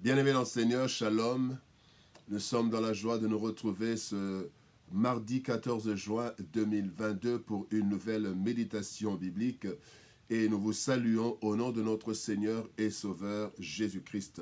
Bien-aimés dans le Seigneur, Shalom. Nous sommes dans la joie de nous retrouver ce mardi 14 juin 2022 pour une nouvelle méditation biblique. Et nous vous saluons au nom de notre Seigneur et Sauveur Jésus-Christ.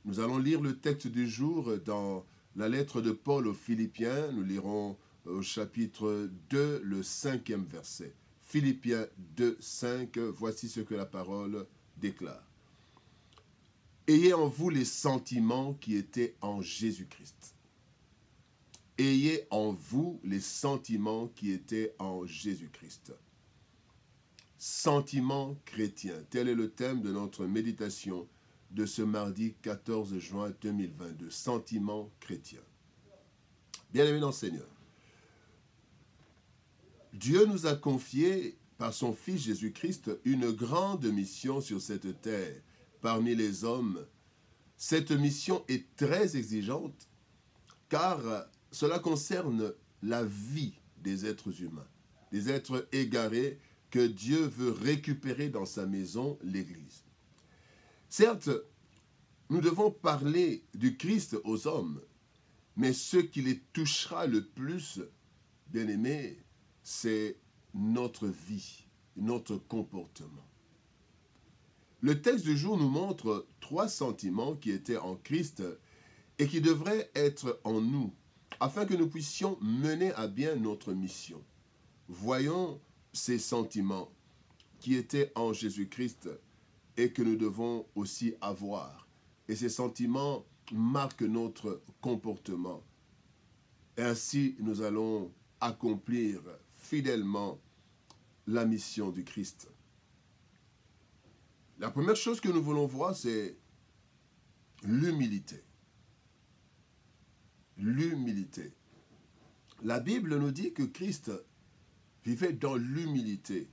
Nous allons lire le texte du jour dans la lettre de Paul aux Philippiens. Nous lirons au chapitre 2, le 5e verset. Philippiens 2, 5, voici ce que la parole déclare. Ayez en vous les sentiments qui étaient en Jésus-Christ. Ayez en vous les sentiments qui étaient en Jésus-Christ. Sentiments chrétiens. Tel est le thème de notre méditation de ce mardi 14 juin 2022. Sentiments chrétiens. Bien-aimés dans le Seigneur, Dieu nous a confié par son Fils Jésus-Christ une grande mission sur cette terre. Parmi les hommes, cette mission est très exigeante car cela concerne la vie des êtres humains, des êtres égarés que Dieu veut récupérer dans sa maison, l'Église. Certes, nous devons parler du Christ aux hommes, mais ce qui les touchera le plus, bien-aimés, c'est notre vie, notre comportement. Le texte du jour nous montre 3 sentiments qui étaient en Christ et qui devraient être en nous, afin que nous puissions mener à bien notre mission. Voyons ces sentiments qui étaient en Jésus-Christ et que nous devons aussi avoir. Et ces sentiments marquent notre comportement. Et ainsi, nous allons accomplir fidèlement la mission du Christ. La première chose que nous voulons voir, c'est l'humilité. L'humilité. La Bible nous dit que Christ vivait dans l'humilité.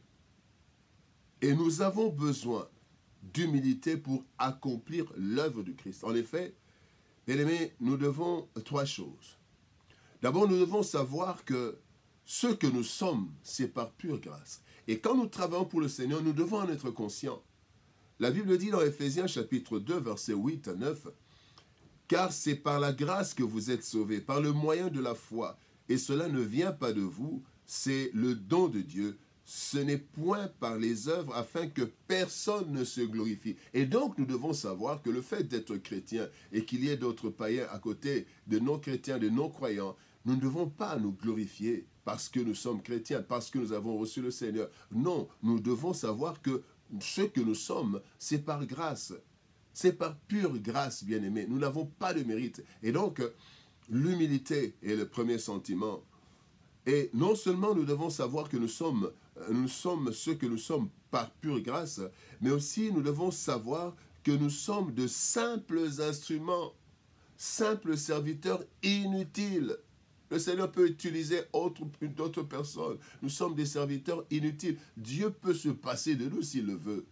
Et nous avons besoin d'humilité pour accomplir l'œuvre du Christ. En effet, bien-aimés, nous devons 3 choses. D'abord, nous devons savoir que ce que nous sommes, c'est par pure grâce. Et quand nous travaillons pour le Seigneur, nous devons en être conscients. La Bible dit dans Éphésiens chapitre 2, versets 8 à 9, « Car c'est par la grâce que vous êtes sauvés, par le moyen de la foi, et cela ne vient pas de vous, c'est le don de Dieu. Ce n'est point par les œuvres afin que personne ne se glorifie. » Et donc nous devons savoir que le fait d'être chrétien et qu'il y ait d'autres païens à côté de nos chrétiens, de nos croyants, nous ne devons pas nous glorifier parce que nous sommes chrétiens, parce que nous avons reçu le Seigneur. Non, nous devons savoir que ce que nous sommes, c'est par grâce. C'est par pure grâce, bien-aimés. Nous n'avons pas de mérite. Et donc, l'humilité est le premier sentiment. Et non seulement nous devons savoir que nous sommes ce que nous sommes par pure grâce, mais aussi nous devons savoir que nous sommes de simples instruments, simples serviteurs inutiles. Le Seigneur peut utiliser d'autres personnes. Nous sommes des serviteurs inutiles. Dieu peut se passer de nous s'il le veut.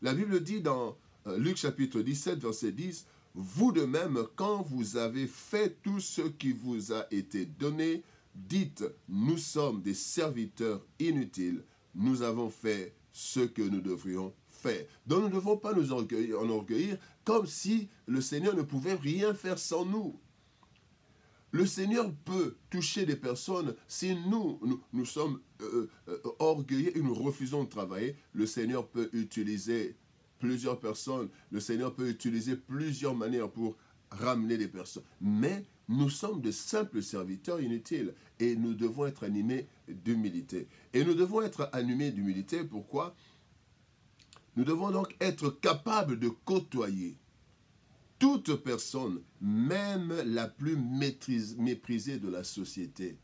La Bible dit dans Luc chapitre 17, verset 10, « Vous de même, quand vous avez fait tout ce qui vous a été donné, dites, nous sommes des serviteurs inutiles. Nous avons fait ce que nous devrions faire. » Donc nous ne devons pas nous enorgueillir comme si le Seigneur ne pouvait rien faire sans nous. Le Seigneur peut toucher des personnes si nous sommes orgueilleux et nous refusons de travailler. Le Seigneur peut utiliser plusieurs personnes. Le Seigneur peut utiliser plusieurs manières pour ramener des personnes. Mais nous sommes de simples serviteurs inutiles et nous devons être animés d'humilité. Et nous devons être animés d'humilité, pourquoi? Nous devons donc être capables de côtoyer toute personne, même la plus méprisée de la société.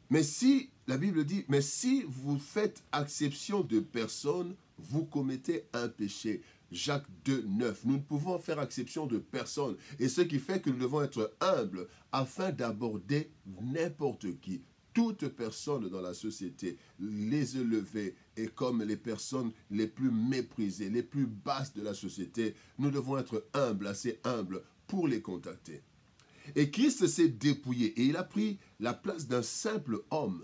Mais si, la Bible dit, mais si vous faites acception de personne, vous commettez un péché. Jacques 2, 9. Nous ne pouvons faire acception de personne. Et ce qui fait que nous devons être humbles afin d'aborder n'importe qui. Toute personne dans la société, les élevés et comme les personnes les plus méprisées, les plus basses de la société, nous devons être humbles, assez humbles pour les contacter. Et Christ s'est dépouillé et il a pris la place d'un simple homme.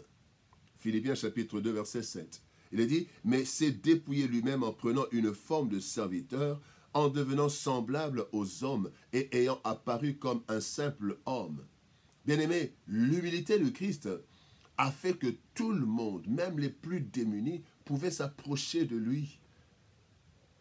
Philippiens chapitre 2, verset 7. Il a dit, mais s'est dépouillé lui-même en prenant une forme de serviteur, en devenant semblable aux hommes et ayant apparu comme un simple homme. Bien-aimés, l'humilité de Christ a fait que tout le monde, même les plus démunis, pouvaient s'approcher de lui.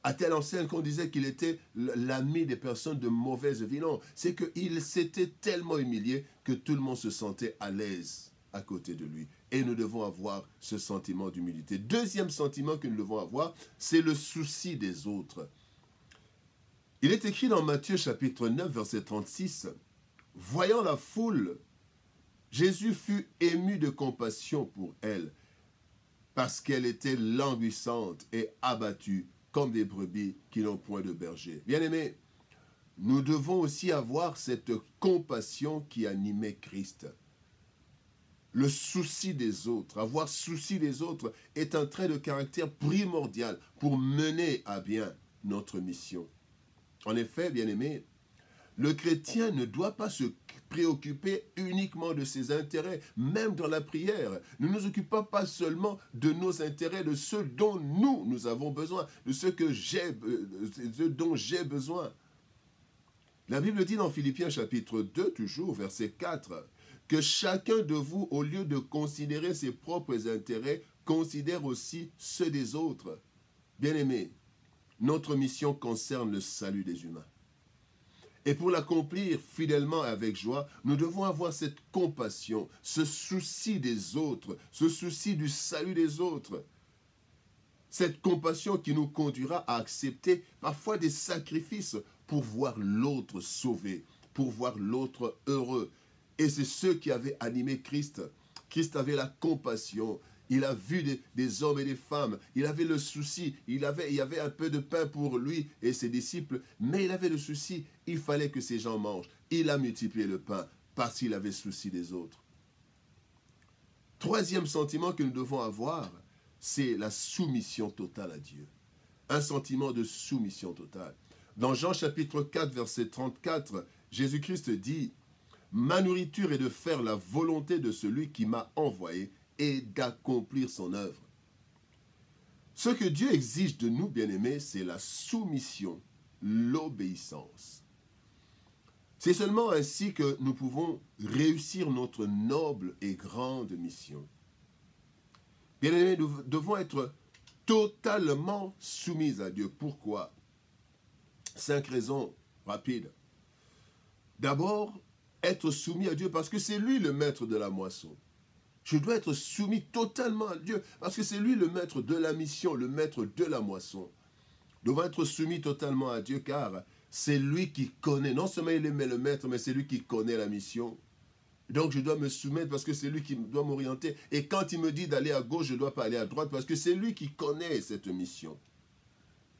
À telle enseigne qu'on disait qu'il était l'ami des personnes de mauvaise vie. Non, c'est qu'il s'était tellement humilié que tout le monde se sentait à l'aise à côté de lui. Et nous devons avoir ce sentiment d'humilité. Deuxième sentiment que nous devons avoir, c'est le souci des autres. Il est écrit dans Matthieu chapitre 9, verset 36, « Voyant la foule, Jésus fut ému de compassion pour elle, parce qu'elle était languissante et abattue, comme des brebis qui n'ont point de berger. » Bien-aimés, nous devons aussi avoir cette compassion qui animait Christ. Le souci des autres, avoir souci des autres est un trait de caractère primordial pour mener à bien notre mission. En effet, bien-aimés, le chrétien ne doit pas se préoccuper uniquement de ses intérêts, même dans la prière. Ne nous occupons pas seulement de nos intérêts, de ceux dont nous avons besoin, de ce dont j'ai besoin. La Bible dit dans Philippiens chapitre 2, toujours, verset 4, que chacun de vous, au lieu de considérer ses propres intérêts, considère aussi ceux des autres. Bien-aimés, notre mission concerne le salut des humains. Et pour l'accomplir fidèlement avec joie, nous devons avoir cette compassion, ce souci des autres, ce souci du salut des autres. Cette compassion qui nous conduira à accepter parfois des sacrifices pour voir l'autre sauvé, pour voir l'autre heureux. Et c'est ce qui avait animé Christ. Christ avait la compassion. Il a vu des hommes et des femmes. Il avait le souci. Il y avait un peu de pain pour lui et ses disciples. Mais il avait le souci. Il fallait que ces gens mangent. Il a multiplié le pain parce qu'il avait souci des autres. Troisième sentiment que nous devons avoir, c'est la soumission totale à Dieu. Un sentiment de soumission totale. Dans Jean chapitre 4, verset 34, Jésus-Christ dit « Ma nourriture est de faire la volonté de celui qui m'a envoyé et d'accomplir son œuvre. » Ce que Dieu exige de nous, bien-aimés, c'est la soumission, l'obéissance. C'est seulement ainsi que nous pouvons réussir notre noble et grande mission. Bien-aimés, nous devons être totalement soumis à Dieu. Pourquoi? 5 raisons rapides. D'abord, être soumis à Dieu parce que c'est lui le maître de la moisson. Je dois être soumis totalement à Dieu parce que c'est lui le maître de la mission, le maître de la moisson. Nous devons être soumis totalement à Dieu car c'est lui qui connaît, non seulement il est le maître, mais c'est lui qui connaît la mission. Donc je dois me soumettre parce que c'est lui qui doit m'orienter. Et quand il me dit d'aller à gauche, je ne dois pas aller à droite parce que c'est lui qui connaît cette mission.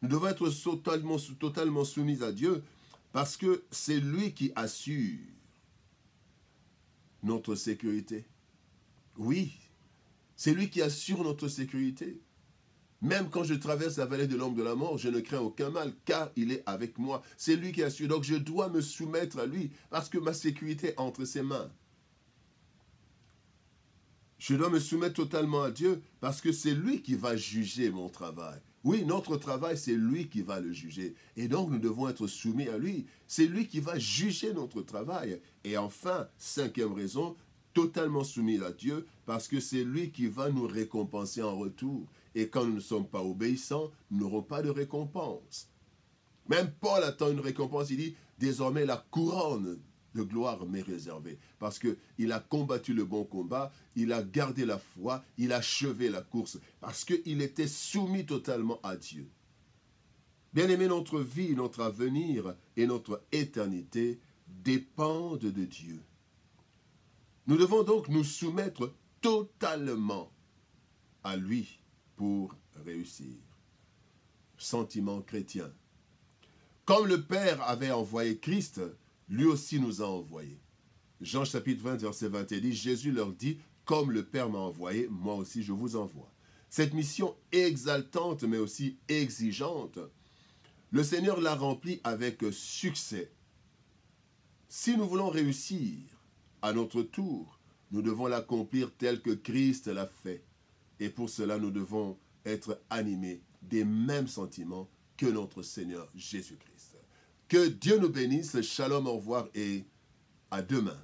Nous devons être totalement soumis à Dieu parce que c'est lui qui assure notre sécurité. Oui, c'est lui qui assure notre sécurité. Même quand je traverse la vallée de l'ombre de la mort, je ne crains aucun mal, car il est avec moi. C'est lui qui assure. Donc je dois me soumettre à lui, parce que ma sécurité est entre ses mains. Je dois me soumettre totalement à Dieu, parce que c'est lui qui va juger mon travail. Oui, notre travail, c'est lui qui va le juger. Et donc, nous devons être soumis à lui. C'est lui qui va juger notre travail. Et enfin, 5e raison, totalement soumis à Dieu, parce que c'est lui qui va nous récompenser en retour. Et quand nous ne sommes pas obéissants, nous n'aurons pas de récompense. Même Paul attend une récompense. Il dit, désormais, la couronne de gloire m'est réservée. Parce qu'il a combattu le bon combat, il a gardé la foi, il a achevé la course. Parce qu'il était soumis totalement à Dieu. Bien-aimé, notre vie, notre avenir et notre éternité dépendent de Dieu. Nous devons donc nous soumettre totalement à lui pour réussir. Sentiment chrétien. Comme le Père avait envoyé Christ, lui aussi nous a envoyés. Jean chapitre 20, verset 21 dit, Jésus leur dit, comme le Père m'a envoyé, moi aussi je vous envoie. Cette mission exaltante mais aussi exigeante, le Seigneur l'a remplie avec succès. Si nous voulons réussir à notre tour, nous devons l'accomplir tel que Christ l'a fait. Et pour cela, nous devons être animés des mêmes sentiments que notre Seigneur Jésus-Christ. Que Dieu nous bénisse. Shalom, au revoir et à demain.